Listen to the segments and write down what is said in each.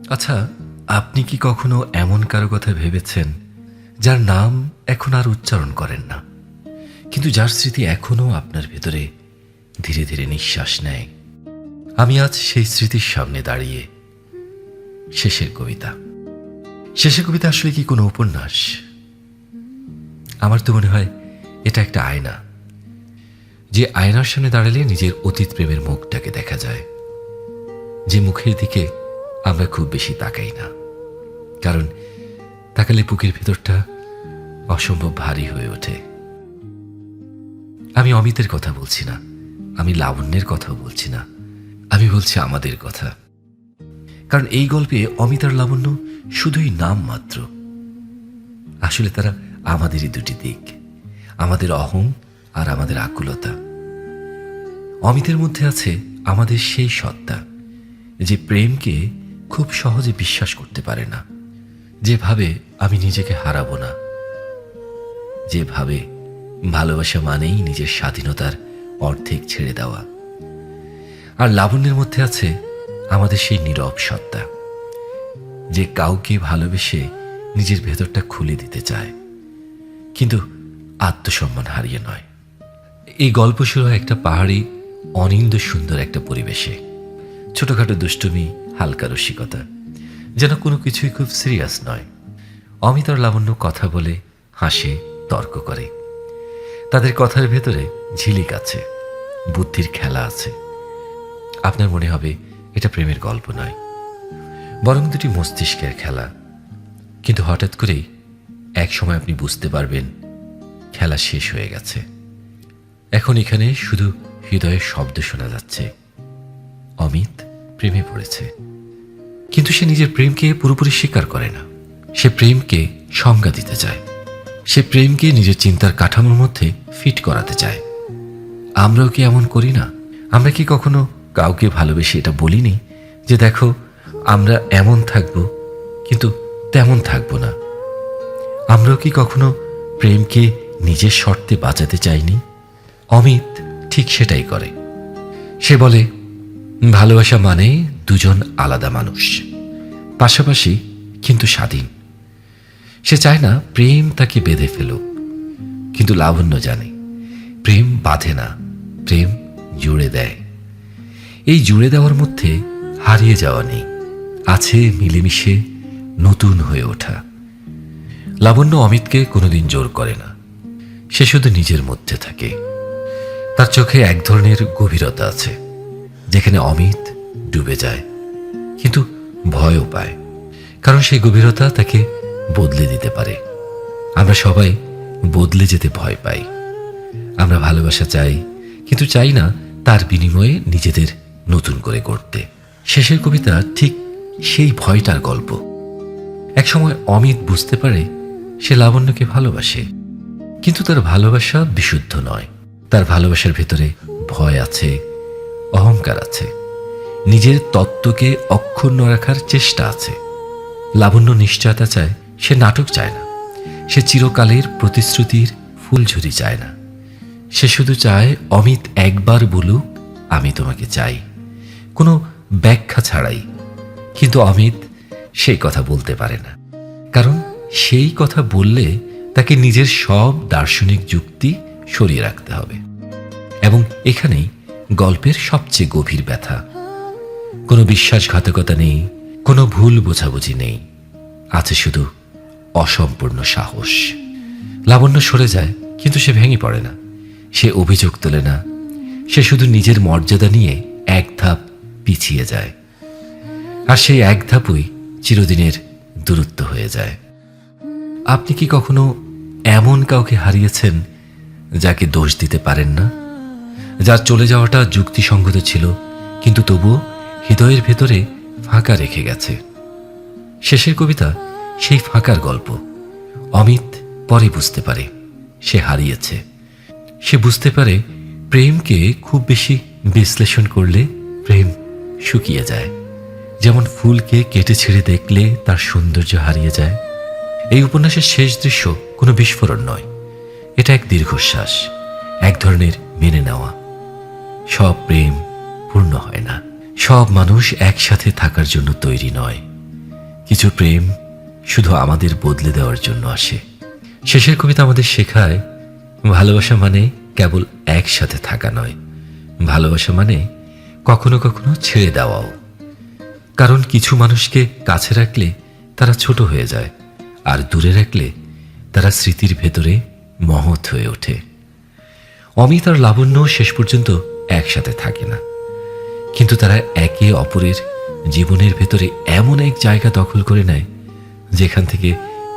আচ্ছা, আপনি কি কখনো এমন কারো কথা ভেবেছেন যার নাম এখন আর উচ্চারণ করেন না, কিন্তু যার স্মৃতি এখনো আপনার ভেতরে ধীরে ধীরে নিঃশ্বাস নেয়? আমি আজ সেই স্মৃতির সামনে দাঁড়িয়ে। শেষের কবিতা। শেষের কবিতা আসলে কি কোনো উপন্যাস? আমার তো মনে হয় এটা একটা আয়না, যে আয়নার সামনে দাঁড়ালে নিজের অতীত প্রেমের মুখটাকে দেখা যায়, যে মুখের দিকে আমরা খুব বেশি তাকাই না, কারণ তাকালে বুকের ভেতরটা অসম্ভব ভারী হয়ে ওঠে। আমি অমিতের কথা বলছি না, আমি লাবণ্যের কথাও বলছি না, আমি বলছি আমাদের কথা। কারণ এই গল্পে অমিত আর লাবণ্য শুধুই নাম মাত্র। আসলে তারা আমাদেরই দুটি দিক, আমাদের অহং আর আমাদের আকুলতা। অমিতের মধ্যে আছে আমাদের সেই সত্তা যে প্রেমকে খুব সহজে বিশ্বাস করতে পারে না, যেভাবে আমি নিজেকে হারাবো না, যেভাবে ভালোবাসা মানেই নিজের স্বাধীনতার অর্ধেক ছেড়ে দেওয়া। আর লাবণ্যের মধ্যে আছে আমাদের সেই নীরব সত্তা যে কাউকে ভালোবেসে নিজের ভেতরটা খুলে দিতে চায়, কিন্তু আত্মসম্মান হারিয়ে নয়। এই গল্প শুরু হয় একটা পাহাড়ি অনিন্দ সুন্দর একটা পরিবেশে। ছোটখাটো দুষ্টুমি, হালকা রসিকতা, যেন কোনো কিছুই খুব সিরিয়াস নয়। অমিত আর লাবণ্য কথা বলে, হাসে, তর্ক করে। তাদের কথার ভেতরে ঝিলিক আছে, বুদ্ধির খেলা আছে। আপনার মনে হবে এটা প্রেমের গল্প নয়, বরং দুটি মস্তিষ্কের খেলা। কিন্তু হঠাৎ করেই এক সময় আপনি বুঝতে পারবেন খেলা শেষ হয়ে গেছে। এখন এখানে শুধু হৃদয়ের শব্দ শোনা যাচ্ছে। অমিত প্রেমে পড়েছে, কিন্তু সে নিজের প্রেমকে পুরোপুরি স্বীকার করে না। সে প্রেমকে সংজ্ঞা দিতে চায়, সে প্রেমকে নিজের চিন্তার কাঠামোর মধ্যে ফিট করাতে চায়। আমরাও কি এমন করি না? আমরা কি কখনো কাউকে ভালোবেসে এটা বলিনি যে দেখো, আমরা এমন থাকবো কিন্তু তেমন থাকবো না? আমরাও কি কখনো প্রেমকে নিজের শর্তে বাঁচাতে চাইনি? অমিত ঠিক সেটাই করে। সে বলে, ভালোবাসা মানে দুজন আলাদা মানুষ, পাশাপাশি কিন্তু স্বাধীন। সে চায় না প্রেম তাকে বেঁধে ফেলুক, কিন্তু লাবণ্য জানে প্রেম বাঁধে না, প্রেম জুড়ে দেয়। এই জুড়ে দেওয়ার মধ্যে হারিয়ে যাওয়া নেই, আছে মিলেমিশে নতুন হয়ে ওঠা। লাবণ্য অমিতকে কোনোদিন জোর করে না, সে শুধু নিজের মধ্যে থাকে। তার চোখে এক ধরনের গভীরতা আছে যেখানে অমিত ডুবে যায়, কিন্তু ভয়ও পায়, কারণ সেই গভীরতা তাকে বদলে দিতে পারে। আমরা সবাই বদলে যেতে ভয় পাই। আমরা ভালোবাসা চাই, কিন্তু চাই না তার বিনিময়ে নিজেদের নতুন করে গড়তে। শেষের কবিতা ঠিক সেই ভয়টার গল্প। একসময় অমিত বুঝতে পারে সে লাবণ্যকে ভালোবাসে, কিন্তু তার ভালোবাসা বিশুদ্ধ নয়। তার ভালোবাসার ভেতরে ভয় আছে, অহংকার আছে, নিজের তত্ত্বকে অক্ষুণ্ণ রাখার চেষ্টা আছে। লাবণ্য নিশ্চয়তা চায়, সে নাটক চায় না, সে চিরকালের প্রতিশ্রুতির ফুলঝুরি চায় না। সে শুধু চায় অমিত একবার বলুক, আমি তোমাকে চাই, কোনো ব্যাখ্যা ছাড়াই। কিন্তু অমিত সেই কথা বলতে পারে না, কারণ সেই কথা বললে তাকে নিজের সব দার্শনিক যুক্তি সরিয়ে রাখতে হবে। এবং এখানেই গল্পের সবচেয়ে গভীর ব্যথা। কোনো বিশ্বাসঘাতকতা নেই, কোনো ভুল বোঝাবুঝি নেই, আছে শুধু অসম্পূর্ণ সাহস। লাবণ্য সরে যায়, কিন্তু সে ভেঙে পড়ে না, সে অভিযোগ তোলে না, সে শুধু নিজের মর্যাদা নিয়ে এক ধাপ পিছিয়ে যায়। আর সেই এক ধাপই চিরদিনের দূরত্ব হয়ে যায়। আপনি কি কখনো এমন কাউকে হারিয়েছেন যাকে দোষ দিতে পারেন না, যার চলে যাওয়াটা যুক্তিসঙ্গত ছিল, কিন্তু তবুও হৃদয়ের ভেতরে ফাঁকা রেখে গেছে? শেষের কবিতা সেই ফাঁকার গল্প। অমিত পরে বুঝতে পারে সে হারিয়েছে। সে বুঝতে পারে প্রেমকে খুব বেশি বিশ্লেষণ করলে প্রেম শুকিয়ে যায়, যেমন ফুলকে কেটে ছেড়ে দেখলে তার সৌন্দর্য হারিয়ে যায়। এই উপন্যাসের শেষ দৃশ্য কোনো বিস্ফোরণ নয়, এটা এক দীর্ঘশ্বাস, এক ধরনের মেনে নেওয়া। সব প্রেম পূর্ণ হয় না, সব মানুষ একসাথে থাকার জন্য তৈরি নয়, কিছু প্রেম শুধু আমাদের বদলে দেওয়ার জন্য আসে। শেষের কবিতা আমাদের শেখায় ভালোবাসা মানে কেবল একসাথে থাকা নয়, ভালোবাসা মানে কখনো কখনো ছেড়ে দেওয়াও। কারণ কিছু মানুষকে কাছে রাখলে তারা ছোট হয়ে যায়, আর দূরে রাখলে তারা স্মৃতির ভেতরে মহৎ হয়ে ওঠে। অমিত আর লাবণ্য শেষ পর্যন্ত একসাথে থাকে না, কিন্তু তারা একে অপরের জীবনের ভেতরে এমন এক জায়গা দখল করে নেয় যেখান থেকে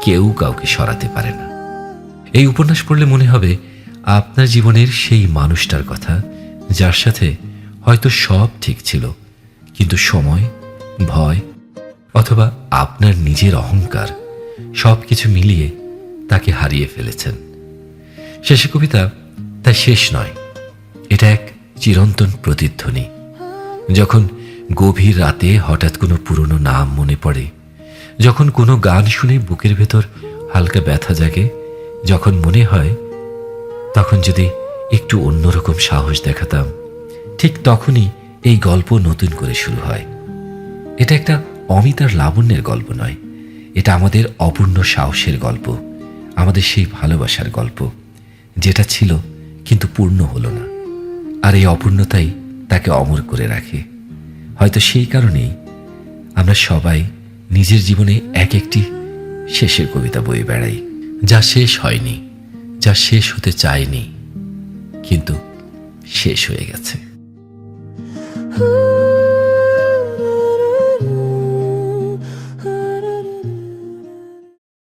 কেউ কাউকে সরাতে পারে না। এই উপন্যাস পড়লে মনে হবে আপনার জীবনের সেই মানুষটার কথা, যার সাথে হয়তো সব ঠিক ছিল, কিন্তু সময়, ভয় অথবা আপনার নিজের অহংকার সবকিছু মিলিয়ে তাকে হারিয়ে ফেলেছেন। শেষে কবিতা তা শেষ নয়, এটা এক চিরন্তন প্রতিধ্বনি। যখন গভীর রাতে হঠাৎ কোনো পুরনো নাম মনে পড়ে, যখন কোনো গান শুনে বুকের ভেতর হালকা ব্যথা জাগে, যখন মনে হয় তখন যদি একটু অন্যরকম সাহস দেখাতাম, ঠিক তখনই এই গল্প নতুন করে শুরু হয়। এটা একটা অমিত আর লাবণ্যের গল্প নয়, এটা আমাদের অপূর্ণ সাহসের গল্প, আমাদের সেই ভালোবাসার গল্প যেটা ছিল কিন্তু পূর্ণ হলো না। আর এই অপূর্ণতাই তাকে অমর করে রাখে। হয়তো সেই কারণেই আমরা সবাই নিজের জীবনে এক একটি শেষের কবিতা বয়ে বেড়াই, যা শেষ হয়নি, যা শেষ হতে চায়নি, কিন্তু শেষ হয়ে গেছে।